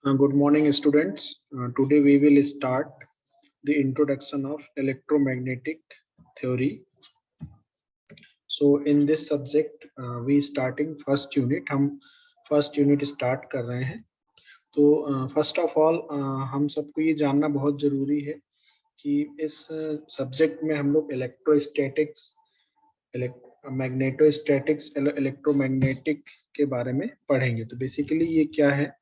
Good morning, students. Today we will start the introduction of electromagnetic theory. So, in this subject, we starting first unit. हम first unit start कर रहे हैं. तो first of all, हम सबको ये जानना बहुत जरूरी है कि इस सब्जेक्ट में हम लोग इलेक्ट्रोस्टैटिक्स, मैग्नेटोस्टैटिक्स, इलेक्ट्रोमैग्नेटिक के बारे में पढ़ेंगे. तो बेसिकली ये क्या है,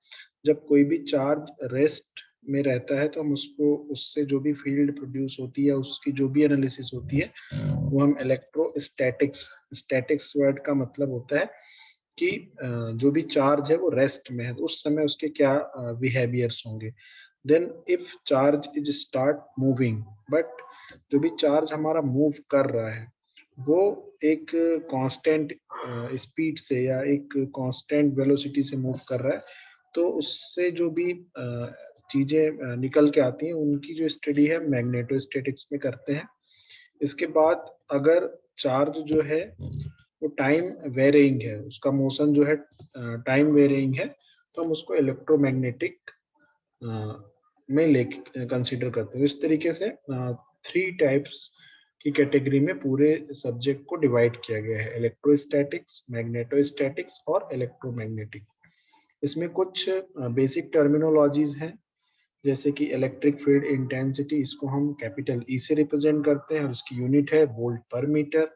जब कोई भी चार्ज रेस्ट में रहता है तो हम उसको, उससे जो भी फील्ड प्रोड्यूस होती है, उसकी जो भी एनालिसिस होती है, वो हम इलेक्ट्रोस्टैटिक्स, स्टैटिक्स वर्ड का मतलब होता है कि जो भी चार्ज है वो रेस्ट में है तो उस समय उसके क्या बिहेवियर्स होंगे. Then if charge is start moving, but जो भी चार्ज हमारा मूव कर रहा है वो एक कांस्टेंट स्पीड से या एक कांस्टेंट वेलोसिटी से मूव कर रहा है, तो उससे जो भी चीजें निकल के आती हैं उनकी जो स्टडी है मैग्नेटोस्टैटिक्स में करते हैं. इसके बाद अगर चार्ज जो है वो टाइम वेरिंग है, उसका मोशन जो है टाइम वेरिंग है, तो हम उसको इलेक्ट्रोमैग्नेटिक में लेके कंसीडर करते हैं. इस तरीके से 3 टाइप्स की कैटेगरी में पूरे सब्जेक्ट को डिवाइड किया गया है: इलेक्ट्रोस्टैटिक्स, मैग्नेटोस्टैटिक्स और इलेक्ट्रोमैग्नेटिक. इसमें कुछ बेसिक टर्मिनोलॉजीज हैं, जैसे कि इलेक्ट्रिक फील्ड इंटेंसिटी, इसको हम कैपिटल ई से रिप्रेजेंट करते हैं और उसकी यूनिट है वोल्ट पर मीटर.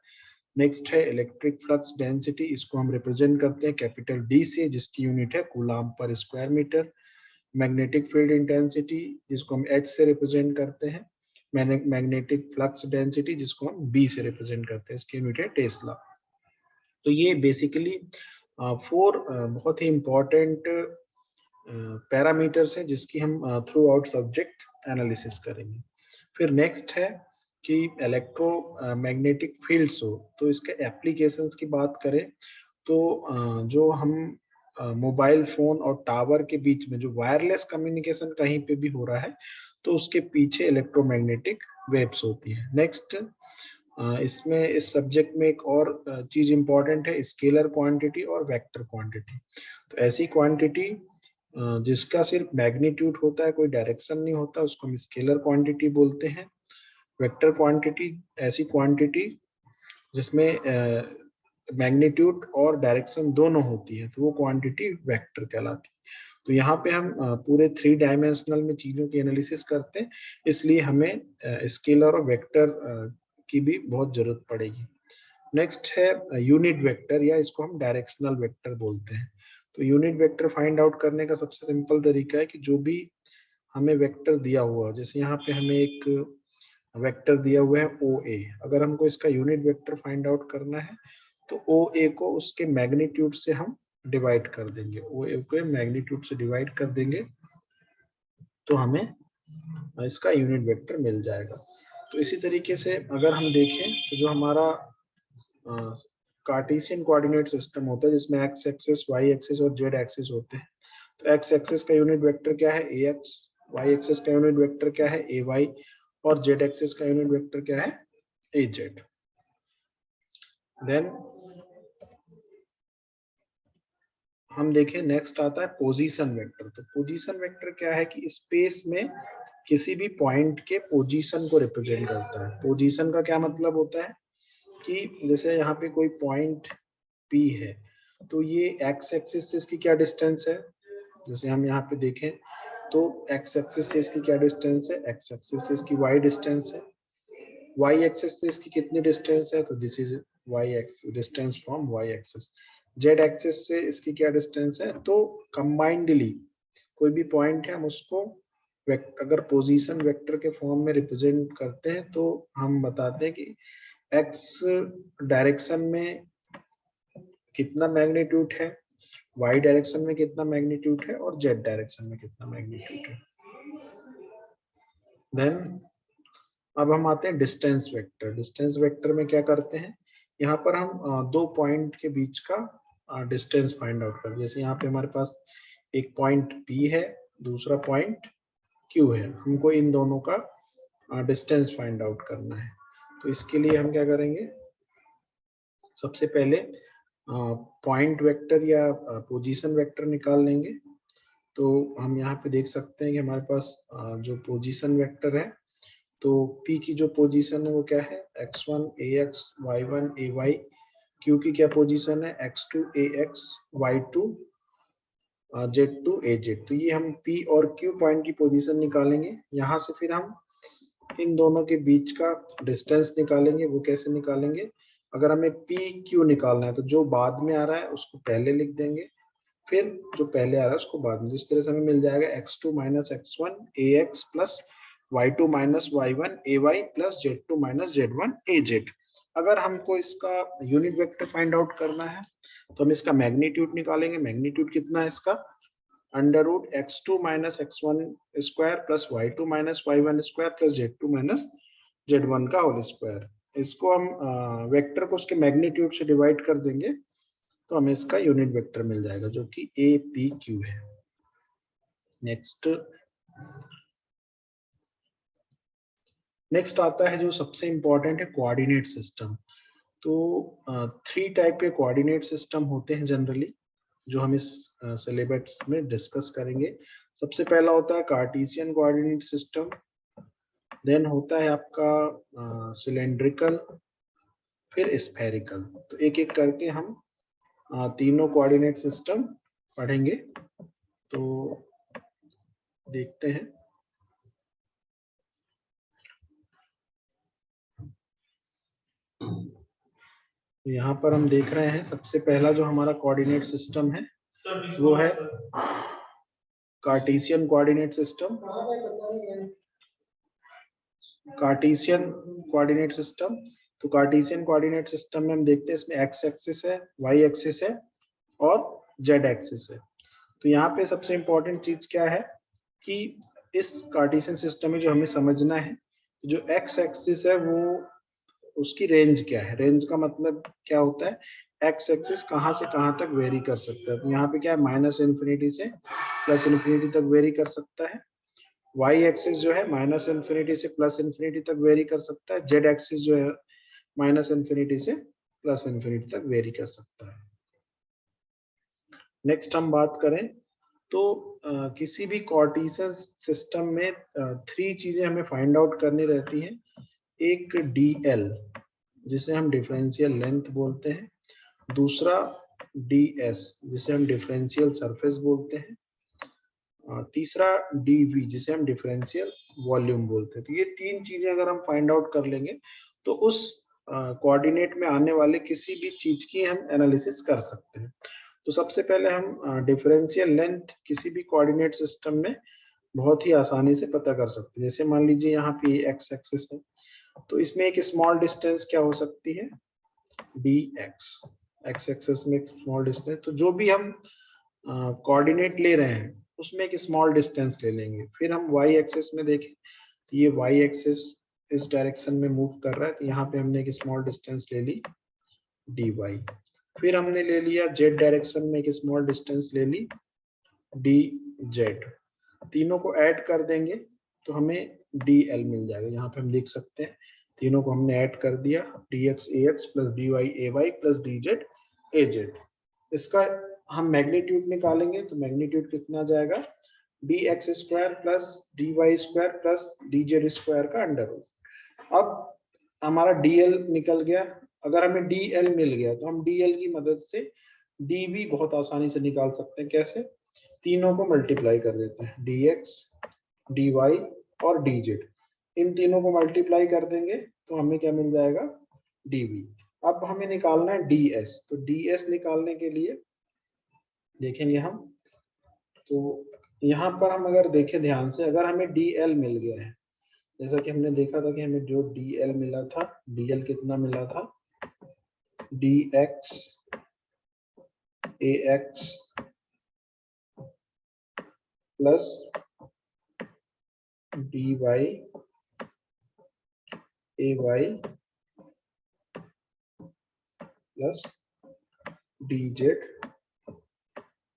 नेक्स्ट है इलेक्ट्रिक फ्लक्स डेंसिटी, इसको हम रिप्रेजेंट करते हैं कैपिटल डी से, जिसकी यूनिट है कूलाम पर square metre. Magnetic field intensity, जिसको हम एच से रिप्रेजेंट करते हैं. मैग्नेटिक फ्लक्स डेंसिटी, जिसको हम बी से रिप्रेजेंट करते हैं, इसकी यूनिट है टेस्ला. तो ये बेसिकली 4 बहुत ही इंपॉर्टेंट पैरामीटर्स हैं जिसकी हम थ्रू आउट सब्जेक्ट एनालिसिस करेंगे. फिर नेक्स्ट है कि इलेक्ट्रोमैग्नेटिक फील्ड्स हो, तो इसके एप्लीकेशंस की बात करें तो जो हम मोबाइल फोन और टावर के बीच में जो वायरलेस कम्युनिकेशन कहीं पे भी हो रहा है तो उसके पीछे इलेक्ट्रोमैग्नेटिक वेव्स होती है. नेक्स्ट, इसमें इस सब्जेक्ट में एक और चीज इंपॉर्टेंट है, स्केलर क्वांटिटी और वेक्टर क्वांटिटी. तो ऐसी क्वांटिटी जिसका सिर्फ मैग्नीट्यूड होता है, कोई डायरेक्शन नहीं होता, उसको हम स्केलर क्वांटिटी बोलते हैं. वेक्टर क्वांटिटी ऐसी क्वांटिटी जिसमें मैग्नीट्यूड और डायरेक्शन दोनों होती है, तो वो क्वांटिटी वेक्टर कहलाती है. तो यहाँ पे हम पूरे 3 डायमेंशनल में चीजों की एनालिसिस करते हैं, इसलिए हमें स्केलर और वेक्टर की भी बहुत जरूरत पड़ेगी. नेक्स्ट है यूनिट वेक्टर, या इसको हम डायरेक्शनल वेक्टर बोलते हैं. तो यूनिट वेक्टर फाइंड आउट करने का सबसे सिंपल तरीका है कि जो भी हमें वेक्टर दिया हुआ, जैसे यहाँ पे हमें एक वेक्टर दिया हुआ है ओ ए, अगर हमको इसका यूनिट वेक्टर फाइंड आउट करना है तो ओ ए को उसके मैग्नीट्यूड से हम डिवाइड कर देंगे, ओ ए को मैग्नीट्यूड से डिवाइड कर देंगे तो हमें इसका यूनिट वेक्टर मिल जाएगा. तो इसी तरीके से अगर हम देखें तो जो हमारा कार्टेशियन कोऑर्डिनेट सिस्टम होता है जिसमें एक्स एक्सिस, वाई एक्सिस और जेड एक्सिस होते हैं, तो एक्स एक्सिस का यूनिट वेक्टर क्या है ए एक्स, वाई एक्सिस का यूनिट वेक्टर क्या है ए वाई और जेड एक्सिस का यूनिट वेक्टर क्या है ए जेड. देन हम देखें नेक्स्ट आता है पोजीशन वेक्टर. तो पोजीशन वेक्टर क्या है कि स्पेस में किसी भी पॉइंट के पोजीशन को रिप्रेजेंट करता है. पोजीशन का क्या मतलब होता है कि जैसे यहाँ पे कोई पॉइंट P है, तो ये एक्स एक्सिस से इसकी क्या डिस्टेंस है, जैसे हम यहाँ पे देखें तो एक्स एक्सिस से इसकी क्या डिस्टेंस है, एक्स एक्सिस से इसकी वाई डिस्टेंस है. वाई एक्सिस से इसकी कितनी डिस्टेंस है, तो this is Y X distance from Y axis. Z axis से इसकी क्या डिस्टेंस है, तो कंबाइंडली कोई भी पॉइंट है हम उसको अगर पोजीशन वेक्टर के फॉर्म में रिप्रेजेंट करते हैं तो हम बताते हैं कि एक्स डायरेक्शन में कितना मैग्नीट्यूड है, वाई डायरेक्शन में कितना मैग्नीट्यूड है और जेड डायरेक्शन में कितना मैग्नीट्यूड है. देन अब हम आते हैं डिस्टेंस वेक्टर. डिस्टेंस वेक्टर में क्या करते हैं, यहाँ पर हम 2 पॉइंट के बीच का डिस्टेंस फाइंड आउट करते हैं. जैसे यहाँ पे हमारे पास एक पॉइंट P है, दूसरा पॉइंट Q है, हमको इन दोनों का डिस्टेंस फाइंड आउट करना है. तो इसके लिए हम क्या करेंगे, सबसे पहले पॉइंट वेक्टर या पोजीशन वेक्टर निकाल लेंगे. तो हम यहाँ पे देख सकते हैं कि हमारे पास जो पोजीशन वेक्टर है, तो P की जो पोजीशन है वो क्या है, x1 ax, y1 ay, Q की क्या पोजीशन है, x2 ax, y2 z2 az। तो ये हम P और Q पॉइंट की पोजीशन निकालेंगे। यहाँ से फिर हम इन दोनों के बीच का डिस्टेंस निकालेंगे। वो कैसे निकालेंगे, अगर हमें पी क्यू निकालना है तो जो बाद में आ रहा है उसको पहले लिख देंगे, फिर जो पहले आ रहा है उसको बाद में। इस तरह से हमें मिल जाएगा x2 minus x1 ax plus y2 minus y1 ay plus z2 minus z1 az। अगर हमको इसका यूनिट वेक्टर फाइंड आउट करना है तो हम इसका मैग्नीट्यूड निकालेंगे। मैग्नीट्यूड कितना है इसका, under root x2 minus x1 square plus y2 minus y1 square plus z2 minus z1 का होल स्क्वायर। इसको हम वेक्टर को उसके मैग्नीट्यूड से डिवाइड कर देंगे तो हमें इसका यूनिट वेक्टर मिल जाएगा जो कि APQ है। नेक्स्ट आता है जो सबसे इंपॉर्टेंट है, कोऑर्डिनेट सिस्टम। तो 3 टाइप के कोऑर्डिनेट सिस्टम होते हैं जनरली, जो हम इस सिलेबस में डिस्कस करेंगे। सबसे पहला होता है कार्टेशियन कोऑर्डिनेट सिस्टम, देन होता है आपका सिलेंड्रिकल, फिर स्फेरिकल। तो एक एक करके हम तीनों कोऑर्डिनेट सिस्टम पढ़ेंगे। तो देखते हैं। तो यहाँ पर हम देख रहे हैं सबसे पहला जो हमारा कोऑर्डिनेट सिस्टम है वो है Cartesian coordinate system. Cartesian coordinate system, तो कार्टेशियन कोऑर्डिनेट सिस्टम में हम देखते हैं इसमें एक्स एक्सिस है, वाई एक्सिस है और जेड एक्सिस है। तो यहाँ पे सबसे इंपॉर्टेंट चीज क्या है कि इस कार्टेशियन सिस्टम में जो हमें समझना है, जो एक्स एक्सिस है वो उसकी रेंज क्या है। रेंज का मतलब क्या होता है, एक्स एक्सिस कहाँ से कहाँ तक वेरी कर सकता है। तो यहाँ पे क्या है, माइनस इन्फिनिटी से प्लस इन्फिनिटी तक वेरी कर सकता है। वाई एक्सिस जो है माइनस इन्फिनिटी से प्लस इन्फिनिटी तक वेरी कर सकता है। जेड एक्सिस जो है माइनस इन्फिनिटी से प्लस इन्फिनिटी तक वेरी कर सकता है। नेक्स्ट हम बात करें तो किसी भी कार्टेशियन सिस्टम में 3 चीजें हमें फाइंड आउट करनी रहती हैं। एक DL जिसे हम डिफरेंशियल लेंथ बोलते हैं, दूसरा DS जिसे हम डिफरेंशियल सरफेस बोलते हैं, तीसरा DV जिसे हम डिफरेंशियल वॉल्यूम बोलते हैं। तो ये 3 चीजें अगर हम फाइंड आउट कर लेंगे तो उस कोऑर्डिनेट में आने वाले किसी भी चीज की हम एनालिसिस कर सकते हैं। तो सबसे पहले हम डिफरेंशियल लेंथ किसी भी कोऑर्डिनेट सिस्टम में बहुत ही आसानी से पता कर सकते हैं। जैसे मान लीजिए यहाँ पे एक्स एक्सिस है, तो इसमें एक स्मॉल डिस्टेंस क्या हो सकती है, dx। एक्स एक्सिस में एक स्मॉल डिस्टेंस, तो जो भी हम कोऑर्डिनेट ले रहे हैं उसमें एक स्मॉल डिस्टेंस ले लेंगे। फिर हम y एक्सिस में देखें तो ये y एक्सिस इस डायरेक्शन में मूव कर रहा है, तो यहाँ पे हमने एक स्मॉल डिस्टेंस ले ली dy। फिर हमने ले लिया z डायरेक्शन में एक स्मॉल डिस्टेंस ले ली dz। तीनों को ऐड कर देंगे तो हमें dl मिल जाएगा। यहाँ पे हम देख सकते हैं तीनों को हमने ऐड कर दिया, dx ax plus dy ay plus dz az। इसका हम मैग्नीट्यूड निकालेंगे तो मैग्नीट्यूड कितना आ जाएगा, dx square plus dy square plus dz square का अंडर रूट। अब हमारा dl निकल गया। अगर हमें dl मिल गया तो हम dl की मदद से dv बहुत आसानी से निकाल सकते हैं। कैसे, तीनों को मल्टीप्लाई कर देते हैं, dx dy और dz, इन तीनों को मल्टीप्लाई कर देंगे तो हमें क्या मिल जाएगा, dv। अब हमें निकालना है ds, तो ds निकालने के लिए देखेंगे हम, तो यहाँ पर हम अगर देखें ध्यान से, अगर हमें dl मिल गया है, जैसा कि हमने देखा था कि हमें जो dl मिला था, dl कितना मिला था, dx ax plus dy ay plus dz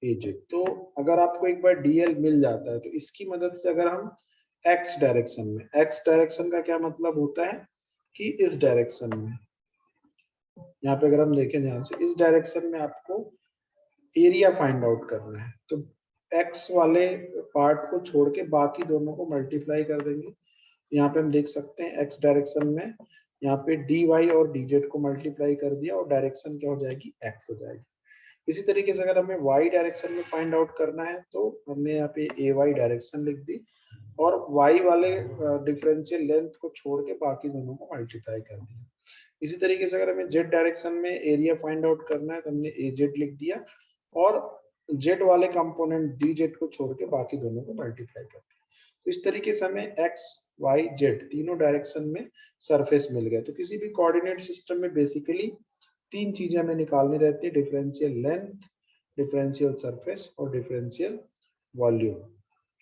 az। तो अगर आपको एक बार dl मिल जाता है तो इसकी मदद से अगर हम x डायरेक्शन में, x डायरेक्शन का क्या मतलब होता है कि इस डायरेक्शन में, यहाँ पे अगर हम देखें ध्यान से, इस डायरेक्शन में आपको एरिया फाइंड आउट करना है। तो एक्स वाले पार्ट को छोड़ के बाकी दोनों को मल्टीप्लाई कर देंगे। यहाँ पे हम देख सकते हैं एक्स डायरेक्शन में यहाँ पे dy और dz को मल्टीप्लाई कर दिया और डायरेक्शन क्या हो जाएगी, एक्स हो जाएगी। इसी तरीके से अगर हमें y डायरेक्शन में फाइंड आउट करना है तो हमने यहाँ पे ay डायरेक्शन लिख दी और y वाले डिफरेंशियल लेंथ को छोड़ के बाकी दोनों को मल्टीप्लाई कर दिया। इसी तरीके से अगर हमें z डायरेक्शन में एरिया फाइंड आउट करना है तो हमने az लिख दिया और z वाले कंपोनेंट dz को छोड़ के बाकी दोनों को मल्टीप्लाई कर दिया। तो इस तरीके से हमें x y z तीनों डायरेक्शन में सरफेस मिल गया। तो किसी भी कोऑर्डिनेट सिस्टम में बेसिकली तीन चीजें हमें निकालनी रहती है, डिफरेंशियल लेंथ, डिफरेंशियल सरफेस और डिफरेंशियल वॉल्यूम।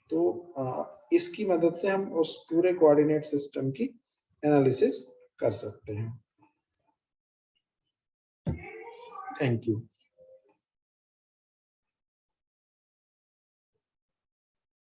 तो इसकी मदद से हम उस पूरे कोऑर्डिनेट सिस्टम की एनालिसिस कर सकते हैं। Thank you.